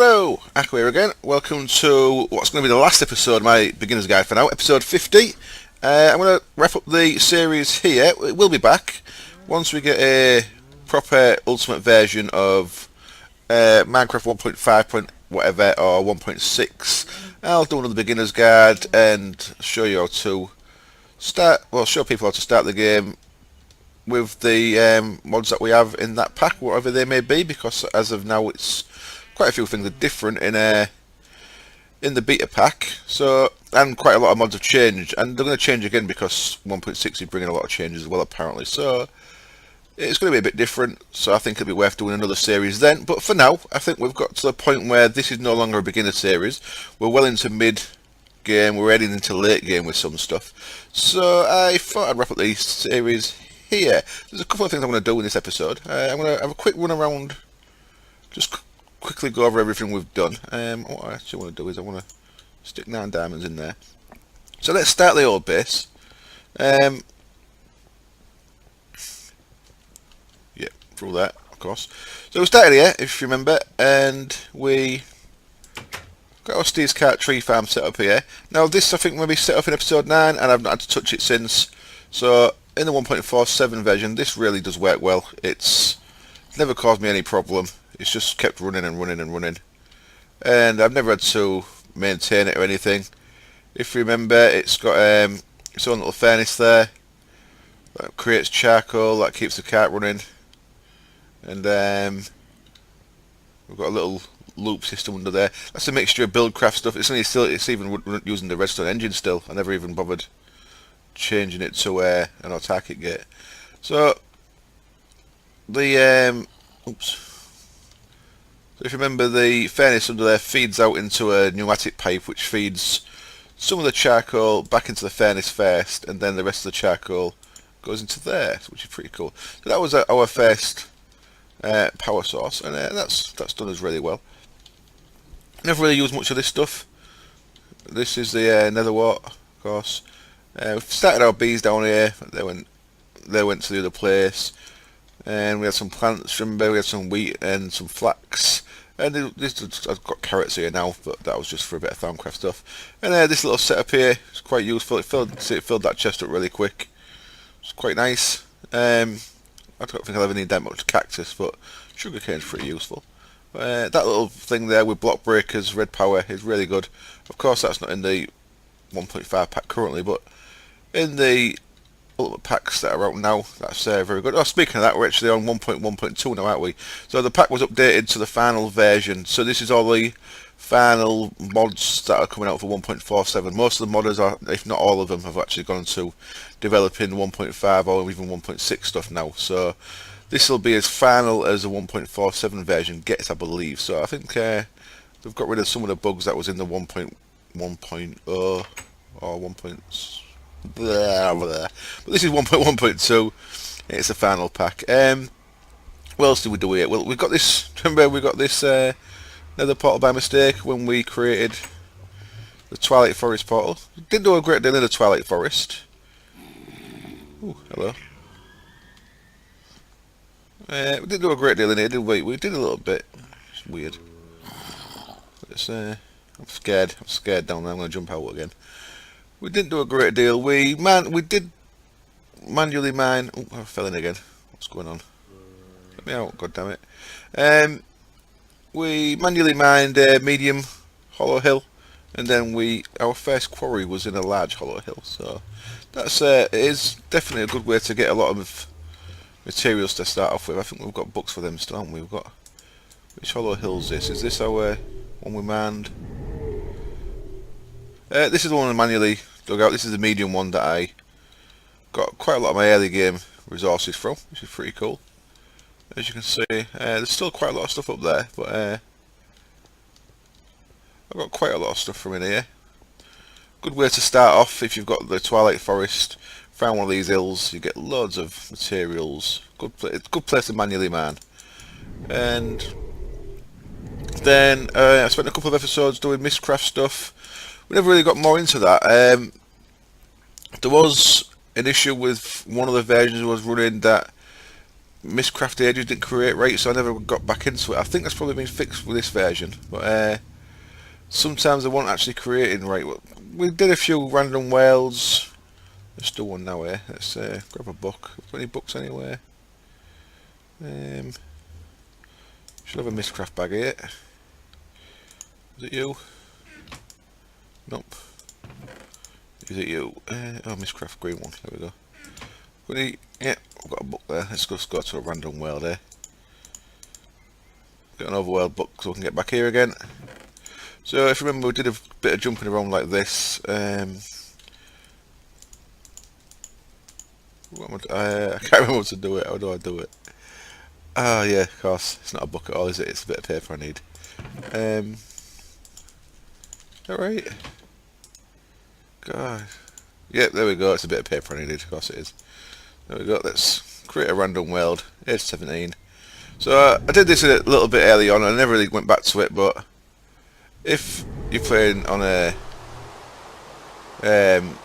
Hello, Aqua here again. Welcome to what's going to be the last episode of my beginner's guide for now, episode 50. I'm going to wrap up the series here. We'll be back once we get a proper ultimate version of Minecraft 1.5 whatever or 1.6. I'll do another beginner's guide and show you how to start. Well, show people how to start the game with the mods that we have in that pack, whatever they may be, because as of now it's quite a few things are different in the beta pack, so, and quite a lot of mods have changed, and they're going to change again because 1.6 is bringing a lot of changes as well apparently, so it's going to be a bit different, so I think it'll be worth doing another series then. But for now, I think we've got to the point where this is no longer a beginner series. We're well into mid game, we're heading into late game with some stuff, so I thought I'd wrap up the series here. There's a couple of things I'm going to do in this episode. I'm going to have a quick run around, just quickly go over everything we've done. What I actually want to do is I want to stick 9 diamonds in there. So let's start the old base. Yeah, through that, of course. So we started here, if you remember, and we got our Steve's Cart tree farm set up here. Now this I think maybe set up in episode 9, and I've not had to touch it since. So in the 1.47 version, this really does work well. It's never caused me any problem. It's just kept running and running and running, and I've never had to maintain it or anything. If you remember, it's got its own little furnace there that creates charcoal that keeps the cart running, and we've got a little loop system under there. That's a mixture of buildcraft stuff. It's even using the redstone engine still. I never even bothered changing it to an autarkic gate. So the So if you remember, the furnace under there feeds out into a pneumatic pipe which feeds some of the charcoal back into the furnace first, and then the rest of the charcoal goes into there, which is pretty cool. So that was our first power source, and that's done us really well. Never really used much of this stuff. This is the nether wart, of course. We've started our bees down here. They went to the other place, and we had some plants. Remember, we had some wheat and some flax. And I've got carrots here now, but that was just for a bit of Thaumcraft stuff. And this little setup here is quite useful. It filled that chest up really quick. It's quite nice. I don't think I'll ever need that much cactus, but sugarcane's pretty useful. That little thing there with block breakers, red power, is really good. Of course, that's not in the 1.5 pack currently, but in the ultimate packs that are out now, that's very good. Oh, speaking of that, we're actually on 1.1.2 now, aren't we? So the pack was updated to the final version. So this is all the final mods that are coming out for 1.47. Most of the modders are, if not all of them, have actually gone to developing 1.5 or even 1.6 stuff now. So this will be as final as the 1.47 version gets, I believe. So I think they've got rid of some of the bugs that was in the 1.1.0 or 1. Blah, blah. But this is 1.1.2. It's a final pack. What else did we do here? Well, we got this. Remember, we got this nether portal by mistake when we created the Twilight Forest portal. We didn't do a great deal in the Twilight Forest. Ooh, hello. We didn't do a great deal in here, did we? We did a little bit. It's weird. I'm scared. I'm scared down there. I'm going to jump out again. We didn't do a great deal. We did manually mine. Oh, I fell in again. What's going on? Let me out, god damn it. We manually mined a medium hollow hill, and then our first quarry was in a large hollow hill. So that's it is definitely a good way to get a lot of materials to start off with. I think we've got books for them still, haven't we? We've got, which hollow hill is this? Is this our one we mined? This is the one I manually dug out. This is the medium one that I got quite a lot of my early game resources from, which is pretty cool. As you can see, there's still quite a lot of stuff up there, but I've got quite a lot of stuff from in here. Good way to start off if you've got the Twilight Forest. Found one of these hills, you get loads of materials. Good place to manually mine. And then I spent a couple of episodes doing Mistcraft stuff. We never really got more into that. There was an issue with one of the versions was running that Mistcraft ages didn't create right, so I never got back into it. I think that's probably been fixed with this version, but sometimes they weren't actually creating right. We did a few random worlds. Let's do one now, eh? Let's grab a book. Got any books anywhere? Should have a Mistcraft bag here. Is it you? Nope. Is it you? Oh, Mistcraft green one. There we go. Got any? Yeah, I've got a book there. Let's just go to a random world here. Get an overworld book so we can get back here again. So if you remember, we did a bit of jumping around like this. I can't remember how to do it. How do I do it? Ah, yeah, of course. It's not a book at all, is it? It's a bit of paper I need. Alright. God. Yep, there we go. It's a bit of paper I needed. Of course it is. There we go. Let's create a random world. Age 17. So I did this a little bit early on. I never really went back to it, but if you're playing on a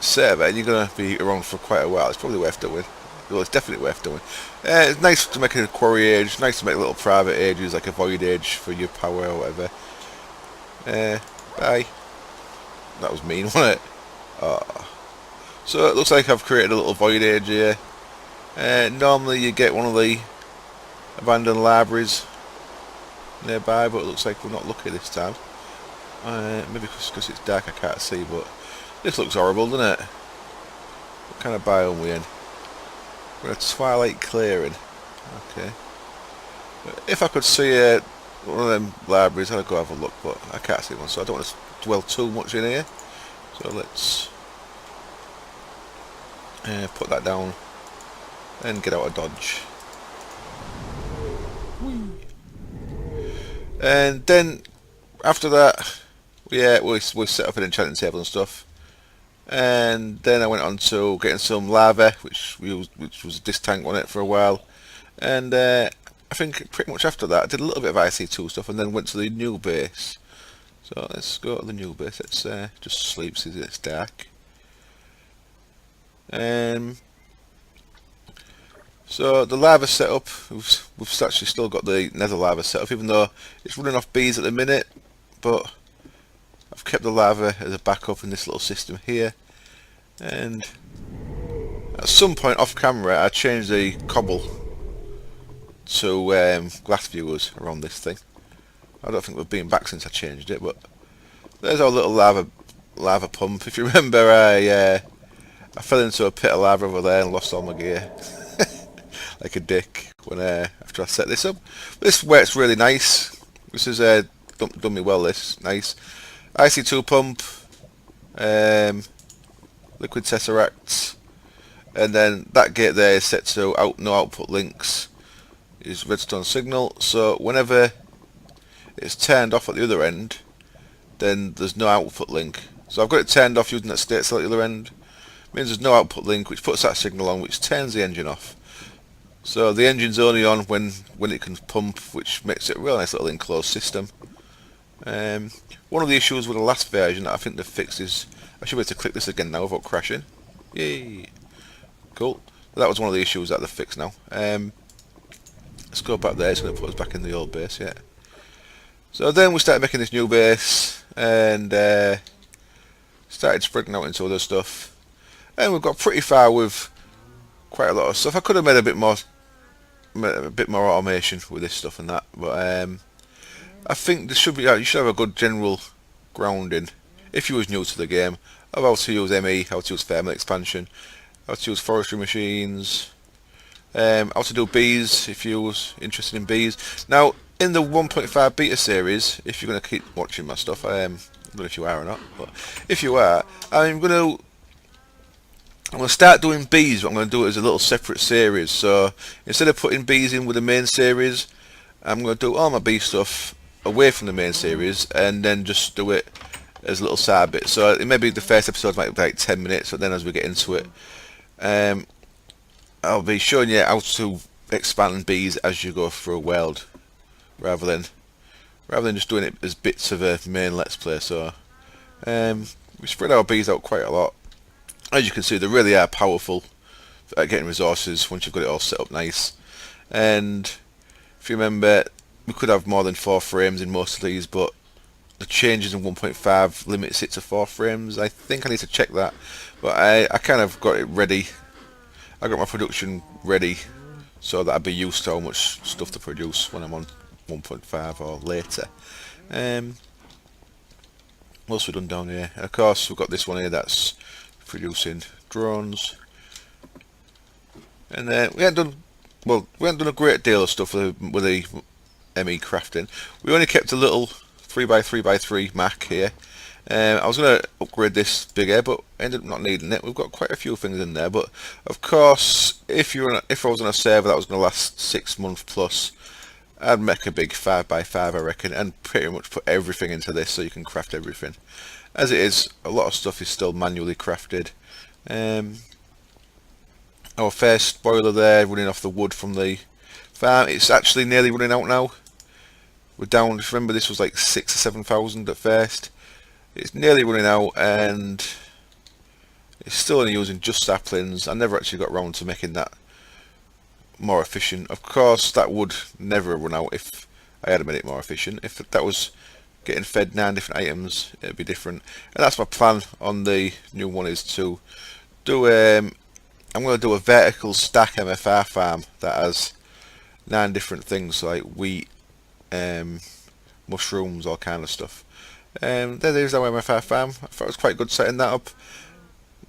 server and you're going to be around for quite a while, it's probably worth doing. Well, it's definitely worth doing. It's nice to make a quarry age, nice to make little private ages like a void age for your power or whatever. Bye. That was mean, wasn't it? Oh. So it looks like I've created a little void age here. Normally you get one of the abandoned libraries nearby, but it looks like we're not lucky this time. Maybe because it's dark I can't see, but this looks horrible, doesn't it? What kind of biome we in? We're in a twilight clearing. Okay. If I could see one of them libraries, I'd go have a look, but I can't see one, so I don't want to dwell too much in here. So let's put that down and get out of Dodge. Whee. And then after that, yeah, we set up an enchanting table and stuff. And then I went on to getting some lava, which was this tank on it for a while. And I think pretty much after that I did a little bit of IC2 stuff and then went to the new base. So let's go to the new base. Let's just sleep since it's dark. So the lava setup, we've actually still got the nether lava setup, even though it's running off bees at the minute. But I've kept the lava as a backup in this little system here. And at some point off camera I changed the cobble to glass viewers around this thing. I don't think we've been back since I changed it, but there's our little lava pump. If you remember, I fell into a pit of lava over there and lost all my gear. Like a dick when after I set this up. This works really nice. This has done me well. This nice IC2 pump, liquid tesseract, and then that gate there is set to no output links. Is redstone signal. So whenever it's turned off at the other end, then there's no output link. So I've got it turned off using that state cell at the other end. It means there's no output link, which puts that signal on, which turns the engine off. So the engine's only on when it can pump, which makes it a real nice little enclosed system. One of the issues with the last version that I think they've fixed is I should be able to click this again now without crashing. Yay! Cool. That was one of the issues that they've fixed now. Let's go back there. It's going to put us back in the old base. Yeah. So then we started making this new base and started spreading out into other stuff, and we've got pretty far with quite a lot of stuff. I could have made a bit more automation with this stuff and that, but I think there should be you should have a good general grounding if you was new to the game of how to use ME, how to use thermal expansion, how to use forestry machines, how to do bees if you was interested in bees. Now in the 1.5 beta series, if you're going to keep watching my stuff, I don't know if you are or not, but if you are, I'm going to start doing bees, but I'm going to do it as a little separate series. So instead of putting bees in with the main series, I'm going to do all my bee stuff away from the main series and then just do it as a little side bit. So maybe the first episode might be like 10 minutes, but then as we get into it, I'll be showing you how to expand bees as you go through a world, rather than just doing it as bits of a main let's play. So we spread our bees out quite a lot. As you can see, they really are powerful at getting resources once you've got it all set up nice. And if you remember, we could have more than 4 frames in most of these, but the changes in 1.5 limits it to 4 frames. I think I need to check that, but I kind of got it ready. I got my production ready so that I'd be used to how much stuff to produce when I'm on 1.5 or later. What else have we done down here? And of course, we've got this one here that's producing drones. And we haven't done a great deal of stuff with the ME crafting. We only kept a little 3x3x3 Mac here. I was going to upgrade this bigger, but ended up not needing it. We've got quite a few things in there, but of course, if I was on a server that was going to last 6 months plus, I'd make a big 5x5, I reckon, and pretty much put everything into this so you can craft everything. As it is, a lot of stuff is still manually crafted. Our first boiler there, running off the wood from the farm, it's actually nearly running out now. We're down, remember this was like 6,000 or 7,000 at first. It's nearly running out, and it's still only using just saplings. I never actually got around to making that more efficient. Of course, that would never run out if I had made it more efficient. If that was getting fed 9 different items, it'd be different. And that's my plan on the new one, is to do I'm going to do a vertical stack MFR farm that has 9 different things like wheat, mushrooms, all kind of stuff. There's our MFR farm. I thought it was quite good setting that up.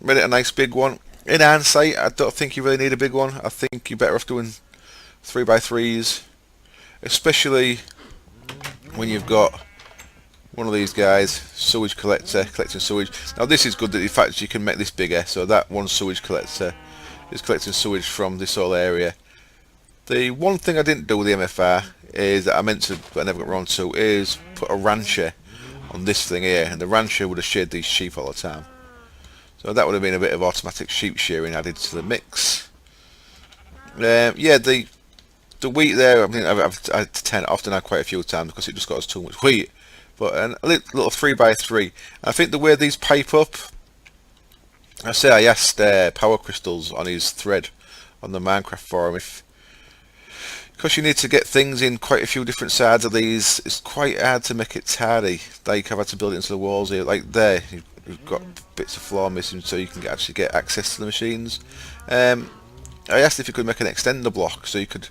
Made it a nice big one. In hindsight, I don't think you really need a big one. I think you're better off doing 3x3s, especially when you've got one of these guys, sewage collector, collecting sewage. Now this is good that in fact you can make this bigger, so that one sewage collector is collecting sewage from this whole area. The one thing I didn't do with the MFR is that I meant to, but I never got around to, is put a rancher on this thing here, and the rancher would have sheared these sheep all the time. So that would have been a bit of automatic sheep shearing added to the mix. Yeah, the wheat there, I mean, I've had to turn it off now quite a few times because it just got us too much wheat. But a little 3x3. I think the way these pipe up, I asked Power Crystals on his thread on the Minecraft forum because you need to get things in quite a few different sides of these. It's quite hard to make it tidy. Like I've had to build it into the walls here. Like there, you've got bits of floor missing, so you can actually get access to the machines. I asked if you could make an extender block, so you could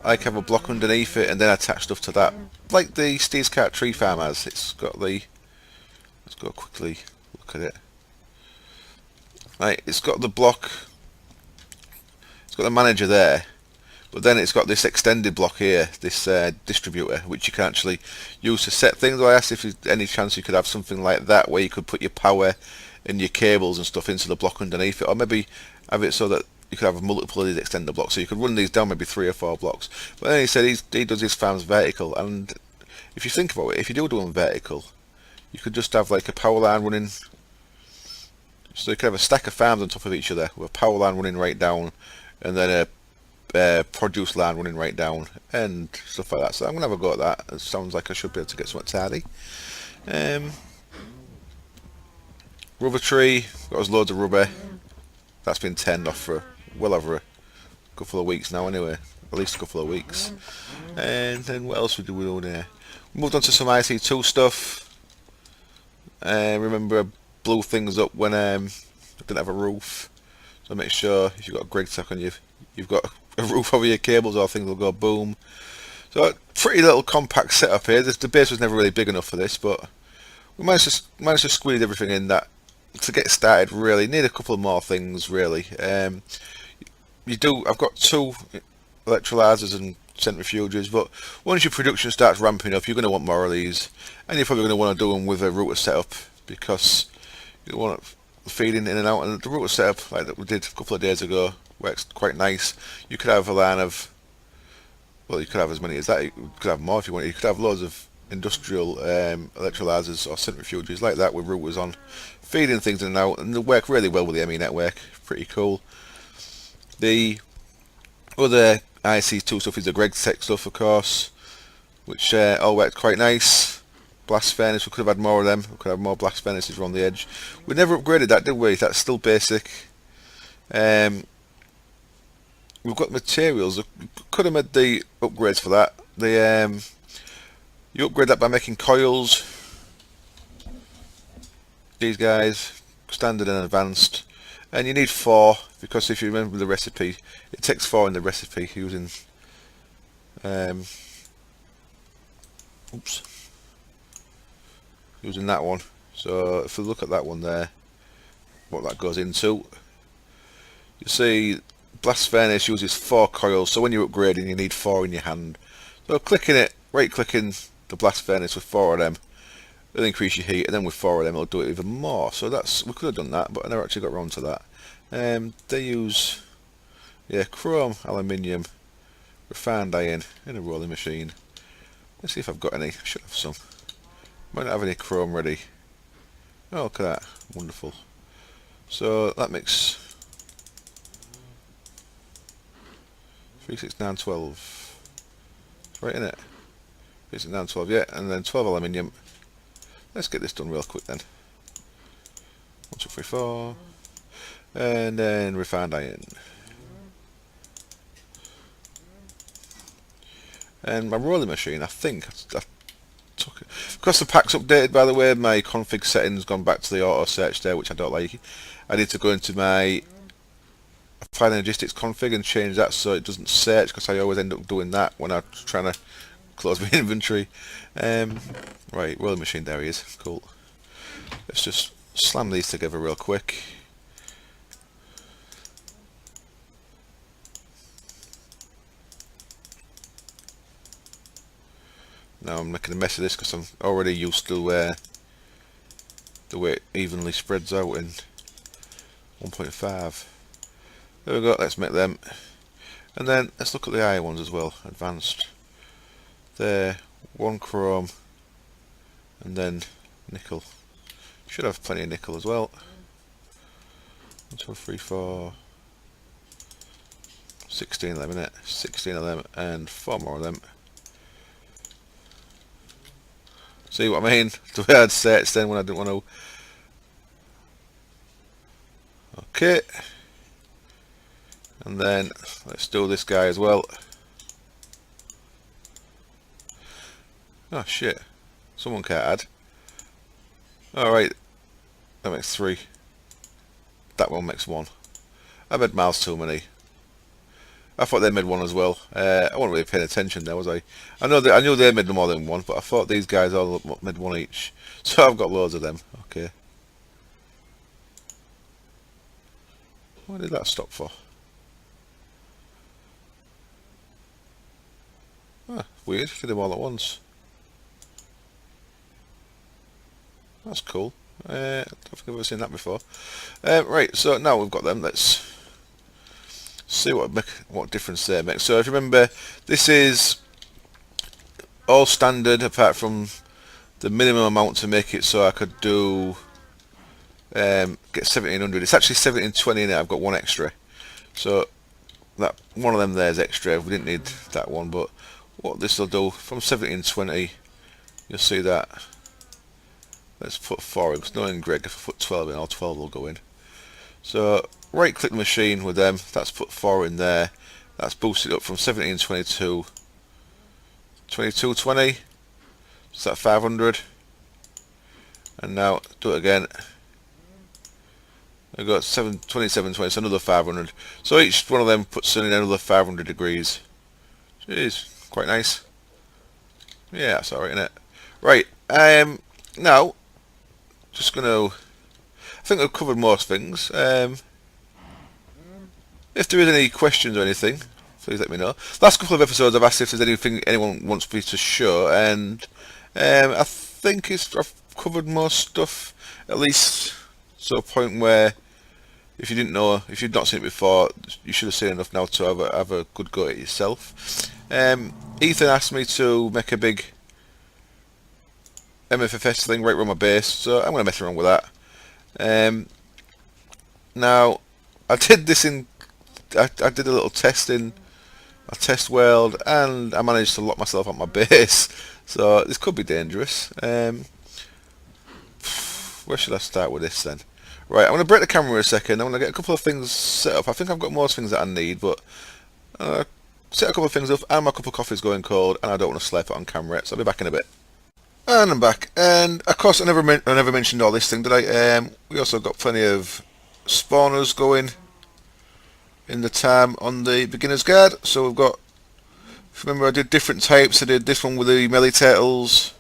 like have a block underneath it and then attach stuff to that, like the Steve's Cart tree farm has. It's got the. Let's go quickly look at it. Right, it's got the block. It's got the manager there. But then it's got this extended block here, this distributor, which you can actually use to set things. I asked if there's any chance you could have something like that, where you could put your power and your cables and stuff into the block underneath it, or maybe have it so that you could have multiple of these extender blocks, so you could run these down maybe 3 or 4 blocks. But then he said he does his farms vertical, and if you think about it, if you do them vertical, you could just have like a power line running. So you could have a stack of farms on top of each other with a power line running right down, and then a produce line running right down and stuff like that. So I'm gonna have a go at that. It sounds like I should be able to get something tidy. Rubber tree, got us loads of rubber. That's been turned off for well over a couple of weeks now anyway, at least a couple of weeks. And then what else we do here? We moved on to some IC2 stuff. Remember I blew things up when I didn't have a roof, so make sure if you've got a grid stack on you've got a roof over your cables, or things will go boom. So pretty little compact setup here. The base was never really big enough for this, but we managed to squeeze everything in that to get started. Really need a couple of more things really. I've got 2 electrolyzers and centrifuges, but once your production starts ramping up, you're going to want more of these, and you're probably going to want to do them with a router setup, because you want feeding in and out. And the router setup like that we did a couple of days ago works quite nice. You could have a line of, well, you could have as many as that. You could have more if you wanted. You could have loads of industrial electrolyzers or centrifuges like that with routers on, feeding things in and out, and they work really well with the ME network. Pretty cool. The other IC2 stuff is the Greg Tech stuff, of course, which all worked quite nice. Blast furnace, we could have had more of them. We could have more blast furnaces around the edge. We never upgraded that, did we? That's still basic. we've got materials. Could have made the upgrades for that. The you upgrade that by making coils. These guys, standard and advanced, and you need 4 because if you remember the recipe, it takes 4 in the recipe using. Oops. Using that one. So if we look at that one there, what that goes into, you see blast furnace uses 4 coils, so when you're upgrading you need 4 in your hand. So clicking it, right clicking the blast furnace with 4 of them, it'll increase your heat, and then with 4 of them it'll do it even more. So that's, we could have done that, but I never actually got around to that. They use, yeah, chrome, aluminium, refined iron in a rolling machine. Let's see if I've got any. I should have some. Might not have any chrome ready. Oh, look at that. Wonderful. So that makes 3, 6, 9, 12. Right, in it. 3, 6, 9, 12, yeah. And then 12 aluminium. Let's get this done real quick then. 1, 2, 3, 4. And then refined iron. And my rolling machine, I think I took it. Because the pack's updated, by the way, my config settings gone back to the auto search there, which I don't like. I need to go into my Applied Energistics config and change that so it doesn't search, because I always end up doing that when I'm trying to close my inventory. Right, rolling machine, there he is. Cool. Let's just slam these together real quick. Now I'm making a mess of this because I'm already used to the way it evenly spreads out in 1.5. There we go, let's make them. And then let's look at the higher ones as well, advanced. There, 1 chrome, and then nickel. Should have plenty of nickel as well. 1, 2, 3, 4, 16 of them in it, 16 of them, and 4 more of them. See what I mean? The way I'd search then when I didn't want to. Okay. And then let's do this guy as well. Oh shit. Someone can't add. Alright. That makes 3. That one makes 1. I made miles too many. I thought they made 1 as well. I wasn't really paying attention there, was I? I knew they made more than 1, but I thought these guys all made 1 each. So I've got loads of them. Okay. What did that stop for? Ah, weird. Did them all at once. That's cool. I don't think I've ever seen that before. Right, so now we've got them. Let's see what difference they make. So if you remember, this is all standard apart from the minimum amount to make it so I could do get 1700. It's actually 1720 in it. I've got 1 extra, so that one of them there is extra. We didn't need that one, but what this will do from 1720, you'll see that. Let's put 4 in, because knowing Greg, if I put 12 in, all 12 will go in. So right click the machine with them, that's put 4 in there, that's boosted up from 1722 2220, so that's 500, and now do it again. I've got 2720, so another 500. So each one of them puts in another 500 degrees. Jeez, quite nice. Yeah, that's alright, isn't it? Right, now just gonna, I think I've covered most things. If there is any questions or anything, please let me know. Last couple of episodes I've asked if there's anything anyone wants me to show, and I think I've covered most stuff, at least to a point where if you didn't know, if you'd not seen it before, you should have seen enough now to have a good go at it yourself. Ethan asked me to make a big MFFS thing right around my base, so I'm going to mess around with that. Now, I did this in, I did a little test in a test world, and I managed to lock myself on my base, so this could be dangerous. Where should I start with this then? Right, I'm going to break the camera a second. I'm going to get a couple of things set up. I think I've got most things that I need, but Set a couple of things up, and my cup of coffee is going cold, and I don't want to slurp it on camera, so I'll be back in a bit. And I'm back, and of course I never mentioned all this thing, did I? We also got plenty of spawners going in the time on the beginner's guide. So we've got, if you remember, I did different types. I did this one with the melee turtles,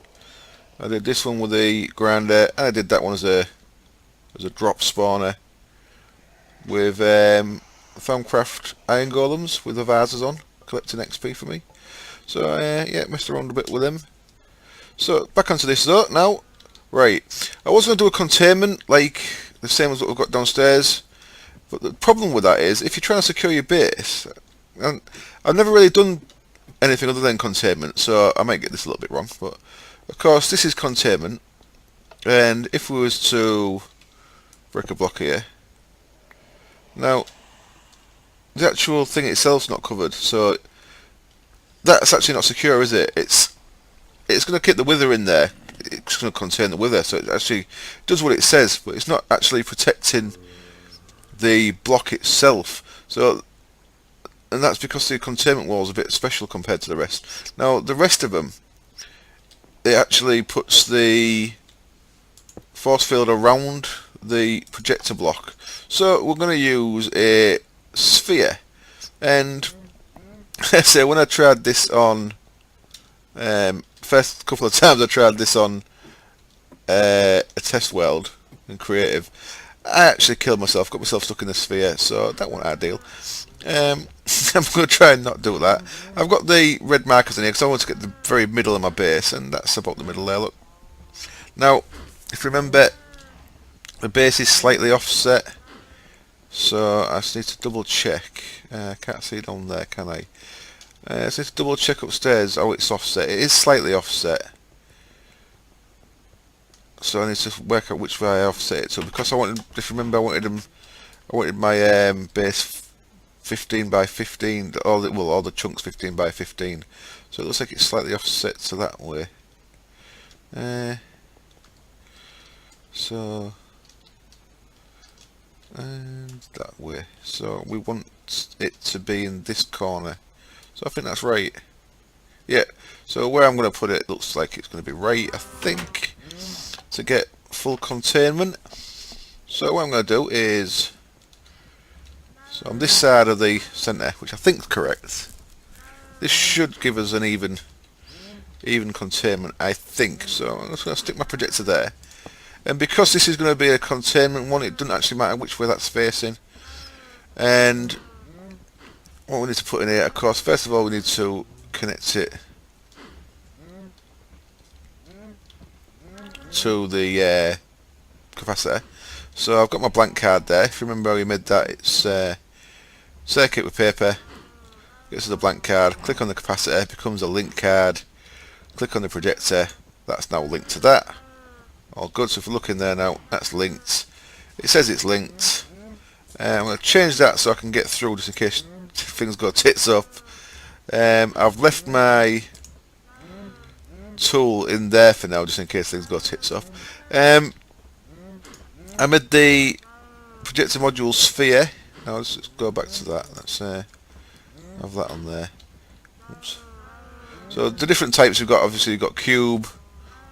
I did this one with the grinder, and I did that one as a drop spawner with Thaumcraft iron golems with the vases on, collecting XP for me. So yeah, messed around a bit with them. So back onto this though now. Right, I was going to do a containment like the same as what we've got downstairs, but the problem with that is if you're trying to secure your base, and I've never really done anything other than containment, so I might get this a little bit wrong, but of course this is containment, and if we was to break a block here, now the actual thing itself's not covered, so that's actually not secure, is it? It's going to keep the wither in there. It's going to contain the wither, so it actually does what it says, but it's not actually protecting the block itself. So, and that's because the containment wall is a bit special compared to the rest. Now, the rest of them, it actually puts the force field around the projector block. So we're going to use a sphere, and so when I tried this on first couple of times I tried this on a test world in creative, I actually killed myself, got myself stuck in the sphere, so that wasn't ideal. I'm going to try and not do that. I've got the red markers in here because I want to get the very middle of my base, and that's about the middle there, look. Now, if you remember, the base is slightly offset, so I just need to double check. I can't see it on there, can I? So let's double check upstairs how it's offset. It is slightly offset, so I need to work out which way I offset it. So because I wanted, if you remember, I wanted my base 15 by 15, all the chunks 15 by 15. So it looks like it's slightly offset to that way. So and that way. So we want it to be in this corner. So I think that's right. Yeah, so where I'm going to put it looks like it's going to be right, I think, to get full containment. So what I'm going to do is, so on this side of the centre, which I think is correct, this should give us an even containment, I think. So I'm just going to stick my projector there. And because this is going to be a containment one, it doesn't actually matter which way that's facing. And what we need to put in here, of course, first of all we need to connect it to the capacitor. So I've got my blank card there. If you remember how we made that, it's circuit with paper, gets to the blank card, click on the capacitor, it becomes a link card, click on the projector, that's now linked to that. All good, so if we look in there now, that's linked. It says it's linked. I'm going to change that so I can get through just in case things go tits up. I've left my tool in there for now just in case things go tits up. I made the projector module sphere. Now let's just go back to that. Let's have that on there. Oops. So the different types we've got, obviously you've got cube,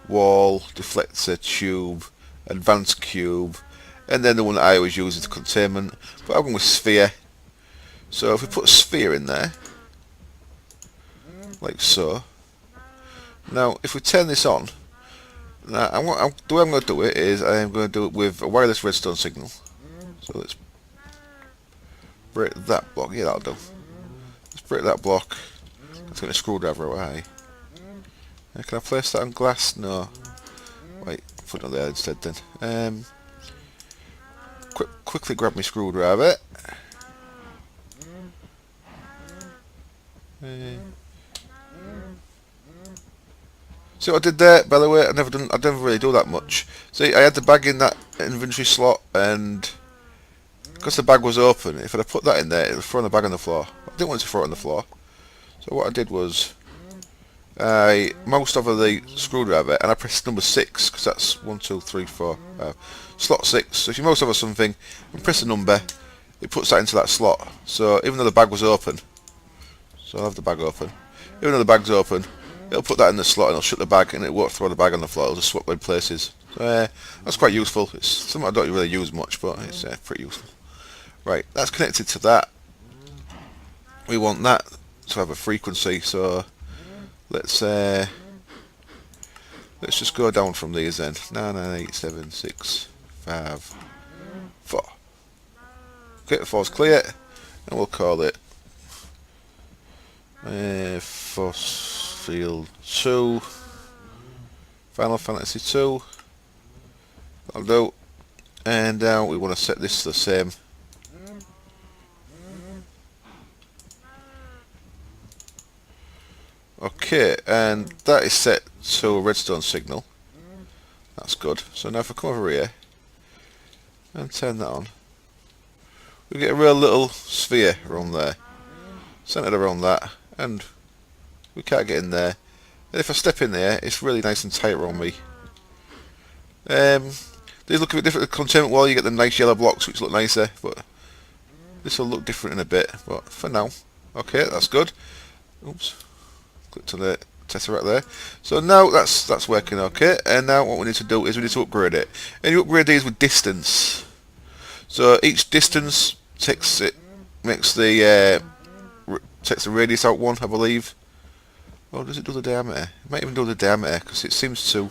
wall, deflector, tube, advanced cube, and then the one that I always use is the containment, but I'm going with sphere. So if we put a sphere in there, like so, now if we turn this on, now the way I'm going to do it is I am going to do it with a wireless redstone signal. So let's break that block, yeah that'll do. Let's break that block, let's get a screwdriver away. Can I place that on glass? No. Wait, put it on there instead then. Quickly grab my screwdriver. See what I did there? By the way, I never really do that much. See, I had the bag in that inventory slot, and because the bag was open, if I'd put that in there, it would throw the bag on the floor. I didn't want it to throw it on the floor. So what I did was, I moused over the screwdriver and I pressed number 6 because that's 1, 2, 3, 4, slot 6. So if you mouse over something and press a number, it puts that into that slot. So even though the bag was open, So I'll have the bag open. Even though the bag's open, it'll put that in the slot and it'll shut the bag, and it won't throw the bag on the floor. It'll just swap in places. So that's quite useful. It's something I don't really use much, but it's pretty useful. Right, that's connected to that. We want that to have a frequency, so let's just go down from these then. 9, 9, 8, 7, 6, 5, 4. Okay, the 4's clear, and we'll call it Force Field 2, Final Fantasy 2. That'll do. And now we want to set this to the same. Okay, and that is set to a redstone signal. That's good. So now if I come over here and turn that on, we get a real little sphere around there, centered around that, and we can't get in there. And if I step in there, it's really nice and tight around me. These look a bit different. The containment wall, you get the nice yellow blocks which look nicer, but this will look different in a bit. But for now, okay, that's good. Oops. Click on the tesseract there. So now that's working okay. And now what we need to do is we need to upgrade it. And you upgrade these with distance. So each distance takes the radius out one, I believe. Oh, does it do the diameter? It might even do the diameter because it seems to.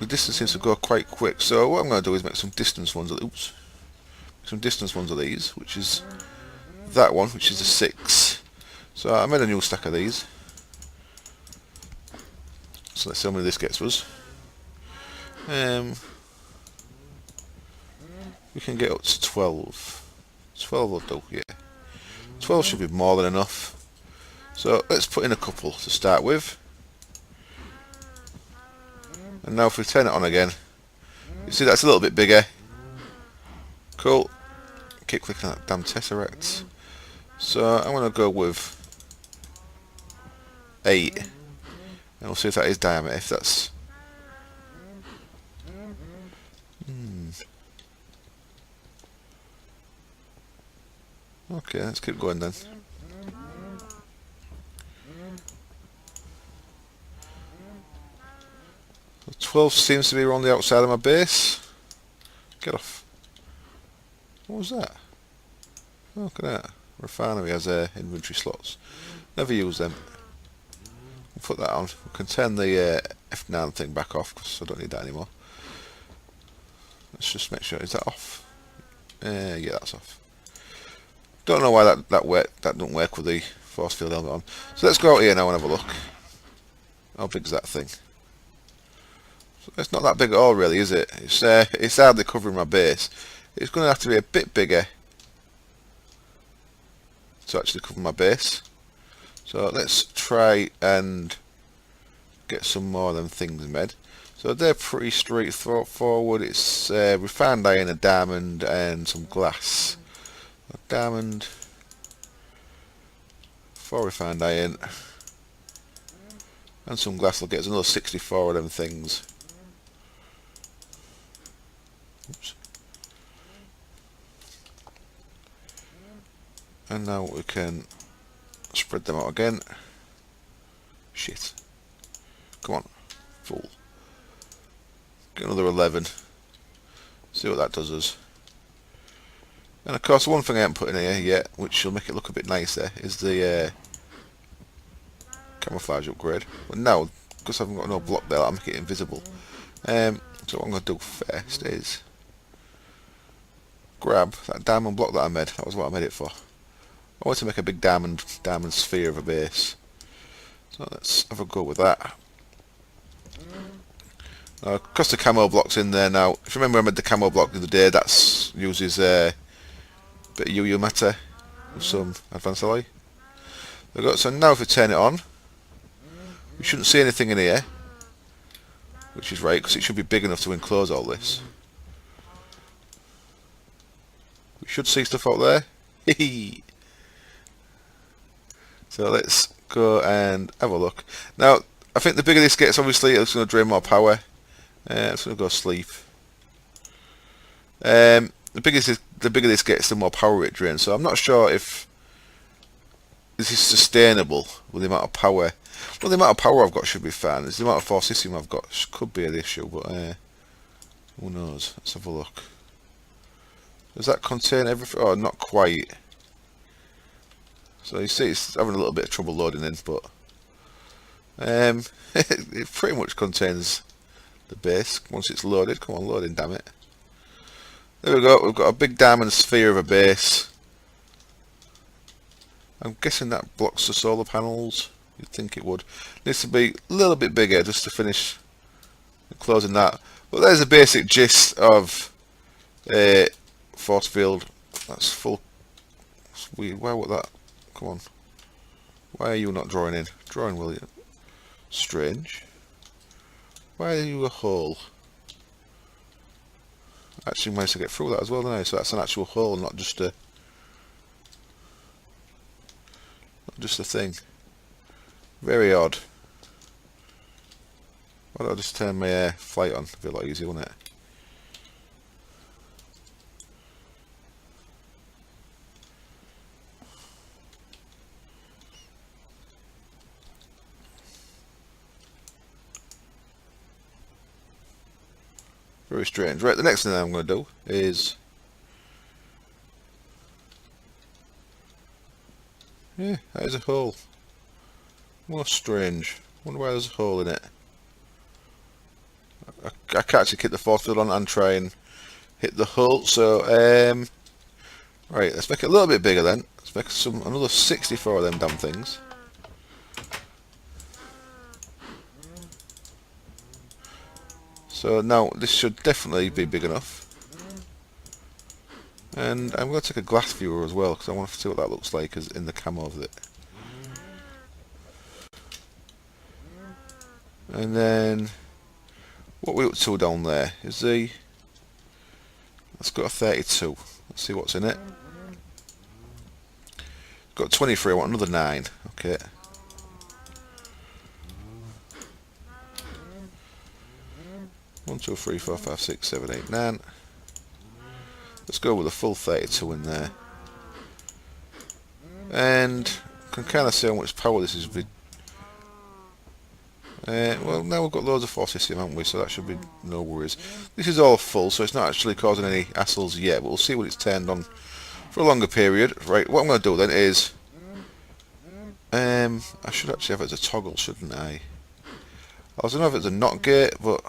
The distance seems to go quite quick. So what I'm going to do is make some distance ones. Oops. Some distance ones of these, which is that one, which is the 6. So I made a new stack of these. So let's see how many this gets us. We can get up to 12. 12 will do, yeah. 12 should be more than enough. So let's put in a couple to start with. And now if we turn it on again, you see that's a little bit bigger. Cool. Keep clicking on that damn tesseract. So I'm going to go with 8, and we'll see if that is diameter, if that's okay, let's keep going then. So 12 seems to be around the outside of my base. Get off. What was that? Oh, look at that. Refinery has inventory slots. Never use them. We'll put that on. We can turn the F9 thing back off because I don't need that anymore. Let's just make sure, is that off? Yeah, that's off. Don't know why that don't work with the force field helmet on. So let's go out here now and have a look. How big is that thing? So it's not that big at all, really, is it? It's hardly covering my base. It's going to have to be a bit bigger to actually cover my base. So let's try and get some more of them things made. So they're pretty straightforward. It's refined iron, a diamond, and some glass. A diamond, 4 refined iron, and some glass will get us another 64 of them things. Oops. And now we can spread them out again. Shit. Come on. Fool. Get another 11. See what that does us. And of course, one thing I haven't put in here yet, which will make it look a bit nicer, is the camouflage upgrade. But now, because I haven't got no block there, I'll make it invisible. So what I'm going to do first is grab that diamond block that I made. That was what I made it for. I want to make a big diamond sphere of a base. So let's have a go with that. Because the camo block's in there now. If you remember I made the camo block the other day, that uses a bit of UU matter with some advanced alloy. So now if we turn it on, we shouldn't see anything in here, which is right, because it should be big enough to enclose all this. We should see stuff out there. So let's go and have a look. Now, I think the bigger this gets, obviously, it's going to drain more power. It's going to go sleep. The bigger this gets, the more power it drains. So I'm not sure if is this sustainable with the amount of power? Well, the amount of power I've got should be fine. It's the amount of forcisium I've got could be an issue, but who knows? Let's have a look. Does that contain everything? Oh, not quite. So you see it's having a little bit of trouble loading in, but it pretty much contains the base once it's loaded. Come on, loading, damn it. There we go, we've got a big diamond sphere of a base. I'm guessing that blocks the solar panels. You'd think it would. Needs to be a little bit bigger just to finish closing that. But there's a basic gist of a force field. That's full. Why would that? Come on. Why are you not drawing in? Drawing, will you? Strange. Why are you a hole? Actually managed to get through that as well, didn't I? So that's an actual hole, not just a thing. Very odd. Why don't I just turn my flight on? It'd be a lot easier, wouldn't it? Very strange. Right, the next thing I'm going to do is... yeah, that is a hole. More strange. Wonder why there's a hole in it. I can't actually keep the force field on and try and hit the hole, so right, let's make it a little bit bigger then. Let's make another 64 of them damn things. So now this should definitely be big enough. And I'm going to take a glass viewer as well, because I want to see what that looks like as in the camo of it. And then what we up to down there is the... let's go to 32. Let's see what's in it. Got 23, I want another 9. Okay. One, two, three, four, five, 6, 7, 8, 9. Let's go with a full 32 in there. And can kind of see how much power this is. Well, now we've got loads of forcisium, haven't we? So that should be no worries. This is all full, so it's not actually causing any hassles yet. But we'll see when it's turned on for a longer period. Right, what I'm going to do then is... I should actually have it as a toggle, shouldn't I? I was going to have it as a NOT gate, but...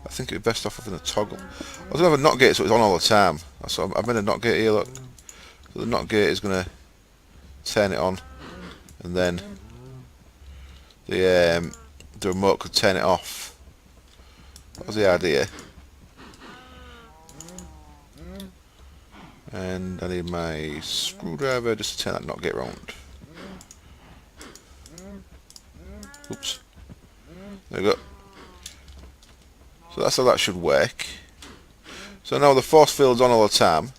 I think it'd be best off having a toggle. I was going to have a NOT gate so it's on all the time. So I've made a NOT gate here, look. So the NOT gate is going to turn it on. And then the remote could turn it off. That was the idea. And I need my screwdriver just to turn that NOT gate round. Oops. There we go. So that's how that should work. So now the force field's on all the time.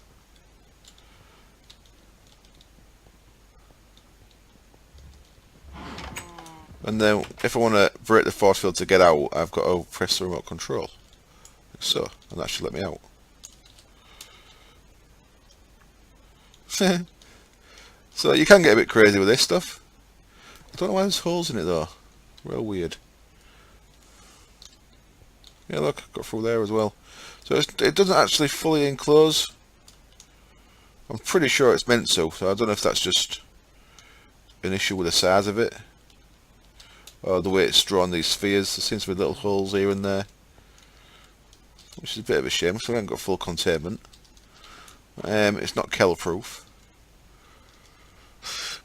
And then if I want to break the force field to get out, I've got to press the remote control. Like so. And that should let me out. So you can get a bit crazy with this stuff. I don't know why there's holes in it though. Real weird. Yeah, look, got through there as well. So it doesn't actually fully enclose. I'm pretty sure it's meant to, so I don't know if that's just an issue with the size of it. Or the way it's drawn these spheres. There seems to be little holes here and there. Which is a bit of a shame, because I haven't got full containment. It's not Keller proof.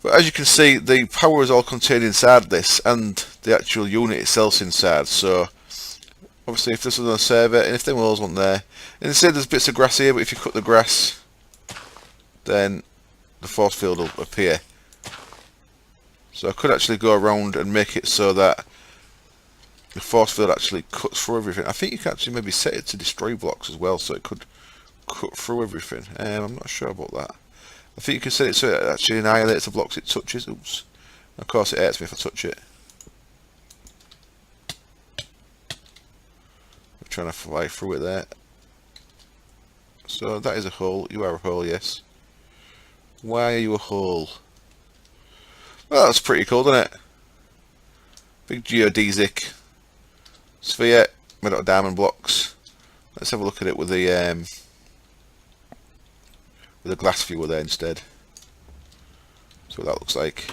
But as you can see, the power is all contained inside this, and the actual unit itself's inside, so... obviously if this was on a server, and if them holes weren't there, and instead there's bits of grass here, but if you cut the grass, then the force field will appear. So I could actually go around and make it so that the force field actually cuts through everything. I think you can actually maybe set it to destroy blocks as well, so it could cut through everything. I'm not sure about that. I think you can set it so it actually annihilates the blocks it touches. Oops. Of course it hurts me if I touch it. Trying to fly through it there. So that is a hole. You are a hole, yes. Why are you a hole? Well, that's pretty cool, isn't it? Big geodesic sphere made out of diamond blocks. Let's have a look at it with the glass viewer there instead. So what that looks like.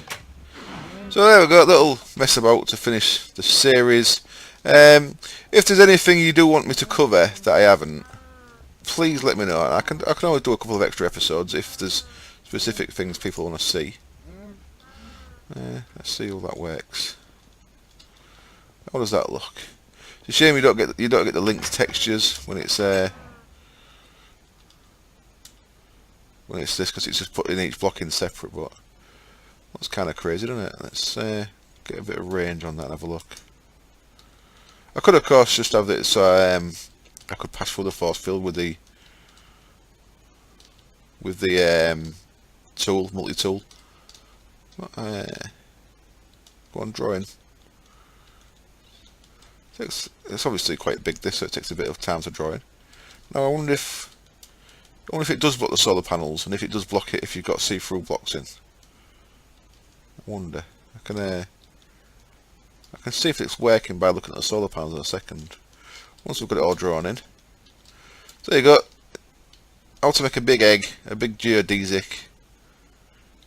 So there we go, a little mess about to finish the series. If there's anything you do want me to cover that I haven't, please let me know. I can always do a couple of extra episodes if there's specific things people want to see. Let's see how that works. How does that look? It's a shame you don't get the linked textures when it's this, because it's just putting each block in separate. But that's kind of crazy, isn't it? Let's get a bit of range on that and have a look. I could, of course, just have it so I could pass through the force field with the tool, multi-tool. Go on, drawing. It's obviously quite big, this, so it takes a bit of time to draw in. Now I wonder if it does block the solar panels, and if it does block it if you've got see-through blocks in. I wonder. I can see if it's working by looking at the solar panels in a second. Once we've got it all drawn in. So there you go. How to make a big egg, a big geodesic.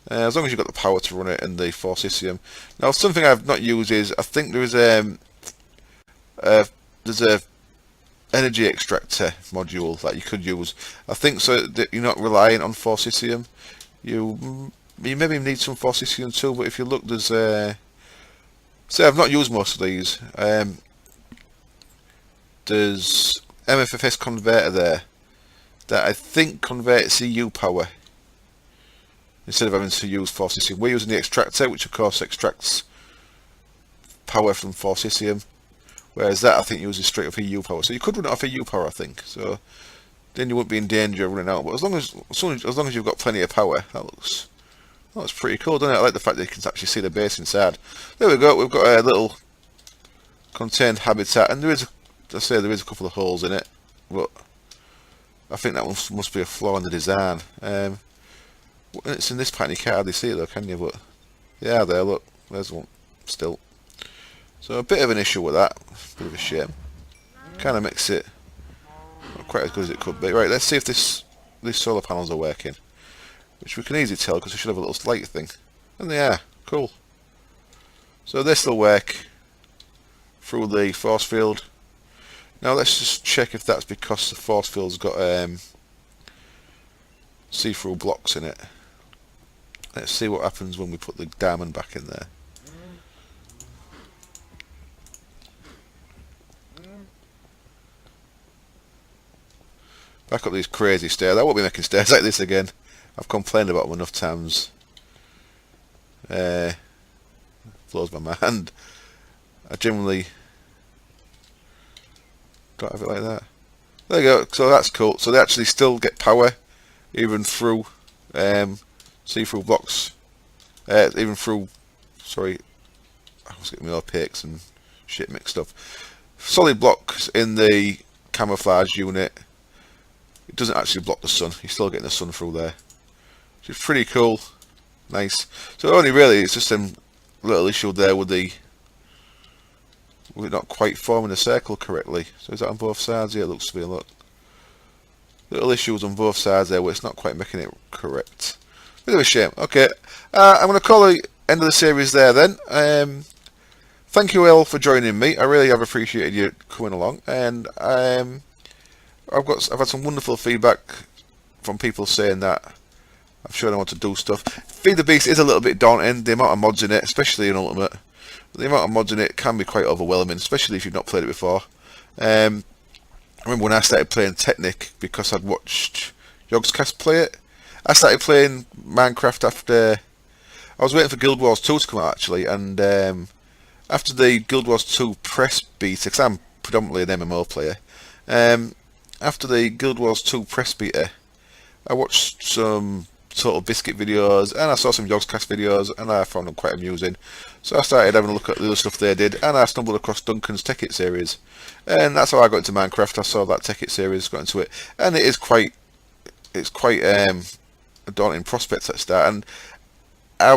As long as you've got the power to run it and the forcisium. Now something I've not used is, I think there's a energy extractor module that you could use. I think so that you're not reliant on forcisium. You maybe need some forcisium too, but if you look, there's so I've not used most of these. There's MFFS converter there that I think converts EU power instead of having to use forcisium. We're using the extractor, which of course extracts power from forcisium, whereas that I think uses straight off EU power. So you could run it off EU power, I think. So then you wouldn't be in danger of running out. But as long as you've got plenty of power, that looks pretty cool, doesn't it? I like the fact that you can actually see the base inside. There we go. We've got a little contained habitat, and there is a couple of holes in it, but I think that one must be a flaw in the design. When it's in this pattern, you can't hardly see it though, can you? But yeah, there, look, there's one still. So a bit of an issue with that, bit of a shame. Kind of makes it not quite as good as it could be. Right, let's see if these solar panels are working, which we can easily tell because we should have a little light thing, and they are. Cool. So this will work through the force field. Now let's just check if that's because the force field's got see-through blocks in it. Let's see what happens when we put the diamond back in there. Back up these crazy stairs. I won't be making stairs like this again. I've complained about them enough times. Blows my mind. I generally don't have it like that. There you go. So that's cool. So they actually still get power even through see-through blocks. Even through, sorry, I was getting my opaques and shit mixed up. Solid blocks in the camouflage unit. It doesn't actually block the sun. You're still getting the sun through there, which is pretty cool. Nice. So only really it's just a little issue there with it not quite forming a circle correctly. So is that on both sides? Yeah, it looks to be. Look, little issues on both sides there where it's not quite making it correct. Bit of a shame. Okay, I'm going to call the end of the series there then. Thank you all for joining me. I really have appreciated you coming along, and I've had some wonderful feedback from people saying that I've shown them how to do stuff. Feed the Beast is a little bit daunting, the amount of mods in it, especially in Ultimate. The amount of mods in it can be quite overwhelming, especially if you've not played it before. I remember when I started playing Technic, because I'd watched Yogscast play it. I started playing Minecraft after... I was waiting for Guild Wars 2 to come out, actually, and after the Guild Wars 2 press beta, because I'm predominantly an MMO player, after the Guild Wars 2 press beta, I watched some Total Biscuit videos, and I saw some Yogscast videos, and I found them quite amusing. So I started having a look at the other stuff they did, and I stumbled across Duncan's Tech It series. And that's how I got into Minecraft. I saw that Tech It series, got into it, and it's quite a daunting prospect at the start. And I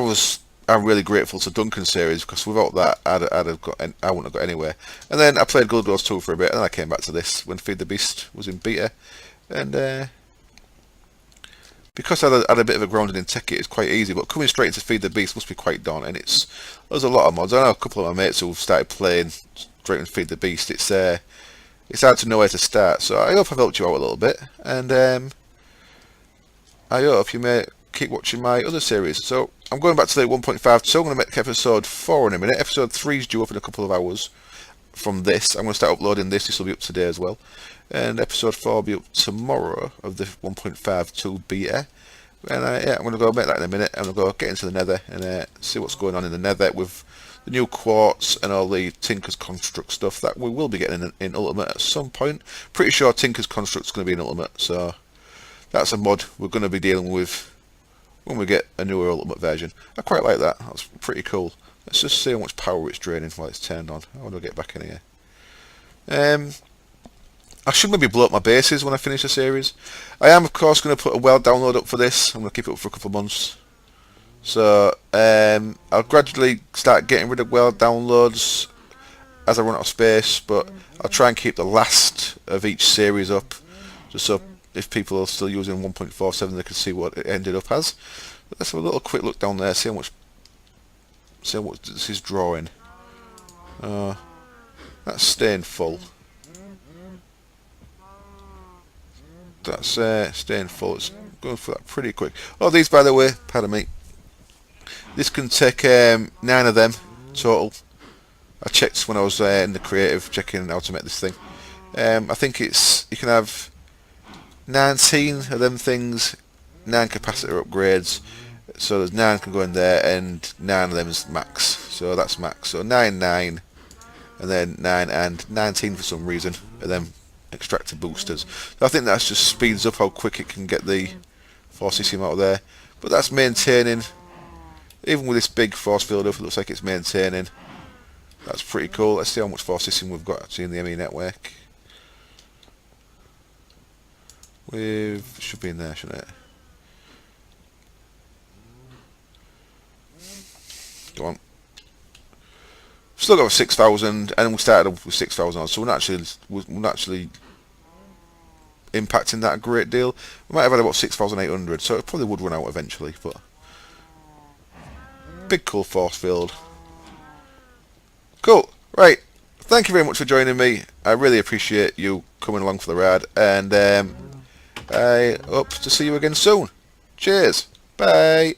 I'm really grateful to Duncan series, because without that, I wouldn't have got anywhere. And then I played Guild Wars 2 for a bit, and then I came back to this when Feed the Beast was in beta. And because I had a bit of a grounding in Tekkit, it's quite easy. But coming straight into Feed the Beast must be quite daunting. There's a lot of mods. I know a couple of my mates who've started playing straight into Feed the Beast. It's hard to know where to start. So I hope I've helped you out a little bit, and I hope you may keep watching my other series. So I'm going back to the 1.5, so I'm going to make episode 4 in a minute. Episode 3 is due up in a couple of hours from this. I'm going to start uploading this. This will be up today as well. And episode 4 will be up tomorrow of the 1.52 beta. And yeah, I'm going to go make that in a minute. I'm going to go get into the nether and see what's going on in the nether with the new quartz and all the Tinker's Construct stuff that we will be getting in Ultimate at some point. Pretty sure Tinker's Construct is going to be in Ultimate, so that's a mod we're going to be dealing with when we get a newer Ultimate version. I quite like that. That's pretty cool. Let's just see how much power it's draining while it's turned on. How do I get back in here? I should maybe blow up my bases when I finish the series. I am, of course, going to put a world download up for this. I'm going to keep it up for a couple of months. So I'll gradually start getting rid of world downloads as I run out of space, but I'll try and keep the last of each series up, just so if people are still using 1.47 they can see what it ended up as. But let's have a little quick look down there, see how much this is drawing. That's staying full. That's staying full. It's going for that pretty quick. Oh, these, by the way, pardon me, this can take 9 of them total. I checked when I was in the creative checking how to make this thing. I think you can have 19 of them things, 9 capacitor upgrades. So there's 9 can go in there, and 9 of them is max. So that's max. So 9, 9, and then 9 and 19 for some reason, and then extractor boosters. So I think that just speeds up how quick it can get the force system out of there. But that's maintaining, even with this big force field up, it looks like it's maintaining. That's pretty cool. Let's see how much force system we've got actually in the ME network. Should be in there, shouldn't it? Go on. Still got 6,000, and we started off with 6,000, so we're not actually impacting that a great deal. We might have had about 6,800, so it probably would run out eventually, but big cool force field. Cool. Right. Thank you very much for joining me. I really appreciate you coming along for the ride, and I hope to see you again soon. Cheers. Bye.